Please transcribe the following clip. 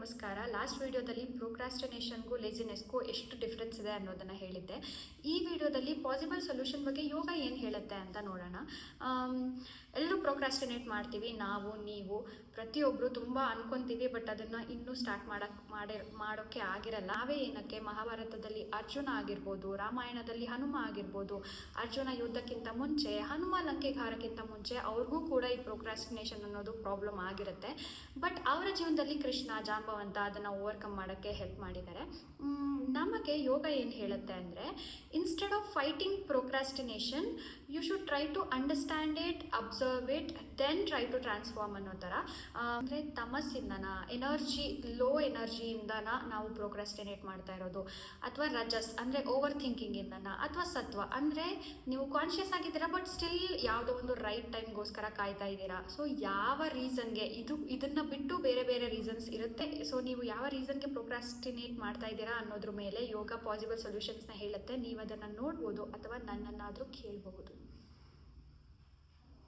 ನಮಸ್ಕಾರ. ಲಾಸ್ಟ್ ವಿಡಿಯೋದಲ್ಲಿ ಪ್ರೋಕ್ರಾಸ್ಟಿನೇಷನ್ಗೂ ಲೇಜಿನೆಸ್ಗೂ ಎಷ್ಟು ಡಿಫ್ರೆನ್ಸ್ ಇದೆ ಅನ್ನೋದನ್ನು ಹೇಳಿದ್ದೆ. ಈ ವಿಡಿಯೋದಲ್ಲಿ ಪಾಸಿಬಲ್ ಸೊಲ್ಯೂಷನ್ ಬಗ್ಗೆ ಯೋಗ ಏನು ಹೇಳುತ್ತೆ ಅಂತ ನೋಡೋಣ. ಎಲ್ಲರೂ ಪ್ರೋಕ್ರಾಸ್ಟಿನೇಟ್ ಮಾಡ್ತೀವಿ, ನಾವು ನೀವು ಪ್ರತಿಯೊಬ್ಬರು ತುಂಬ ಅನ್ಕೊತೀವಿ, ಬಟ್ ಅದನ್ನು ಇನ್ನೂ ಸ್ಟಾರ್ಟ್ ಮಾಡೋಕ್ಕೆ ಆಗಿರಲ್ಲ. ನಾವೇ ಏನಕ್ಕೆ ಮಹಾಭಾರತದಲ್ಲಿ ಅರ್ಜುನ ಆಗಿರ್ಬೋದು, ರಾಮಾಯಣದಲ್ಲಿ ಹನುಮ ಆಗಿರ್ಬೋದು, ಅರ್ಜುನ ಯುದ್ಧಕ್ಕಿಂತ ಮುಂಚೆ, ಹನುಮ ಲಂಕೆಗಾರಕ್ಕಿಂತ ಮುಂಚೆ ಅವ್ರಿಗೂ ಕೂಡ ಈ ಪ್ರೋಕ್ರಾಸ್ಟಿನೇಷನ್ ಅನ್ನೋದು ಪ್ರಾಬ್ಲಮ್ ಆಗಿರುತ್ತೆ. ಬಟ್ ಅವರ ಜೀವನದಲ್ಲಿ ಕೃಷ್ಣ ಜಾಂಬವಂತ ಅದನ್ನು ಓವರ್ಕಮ್ ಮಾಡೋಕ್ಕೆ ಹೆಲ್ಪ್ ಮಾಡಿದ್ದಾರೆ. ನಮಗೆ ಯೋಗ ಏನು ಹೇಳುತ್ತೆ ಅಂದರೆ, instead of fighting procrastination you should try to understand it, observe it, then try to transform ಅನ್ನೋ ಥರ. ಅಂದರೆ ತಮಸ್ಸಿಂದನ, ಲೋ ಎನರ್ಜಿಯಿಂದನ ನಾವು ಪ್ರೋಕ್ರಾಸ್ಟಿನೇಟ್ ಮಾಡ್ತಾ ಇರೋದು, ಅಥವಾ ರಜಸ್ ಅಂದರೆ ಓವರ್ ಥಿಂಕಿಂಗಿಂದನ, ಅಥವಾ ಸತ್ವ ಅಂದರೆ ನೀವು ಕಾನ್ಷಿಯಸ್ ಆಗಿದ್ದೀರಾ ಬಟ್ ಸ್ಟಿಲ್ ಯಾವುದೋ ಒಂದು ರೈಟ್ ಟೈಮ್ಗೋಸ್ಕರ ಕಾಯ್ತಾ ಇದ್ದೀರಾ. ಸೊ ಯಾವ ರೀಸನ್ಗೆ ಇದನ್ನು ಬಿಟ್ಟು ಬೇರೆ ಬೇರೆ ರೀಸನ್ಸ್ ಇರುತ್ತೆ. ಸೊ ನೀವು ಯಾವ ರೀಸನ್ಗೆ ಪ್ರೋಕ್ರಾಸ್ಟಿನೇಟ್ ಮಾಡ್ತಾ ಇದ್ದೀರಾ ಅನ್ನೋದ್ರ ಮೇಲೆ ಯೋಗ ಪಾಸಿಬಲ್ ಸೊಲ್ಯೂಷನ್ಸ್ನ ಹೇಳುತ್ತೆ. ನೀವು ಅದನ್ನು ನೋಡ್ಬೋದು ಅಥವಾ ನನ್ನನ್ನಾದರೂ ಕೇಳಬಹುದು.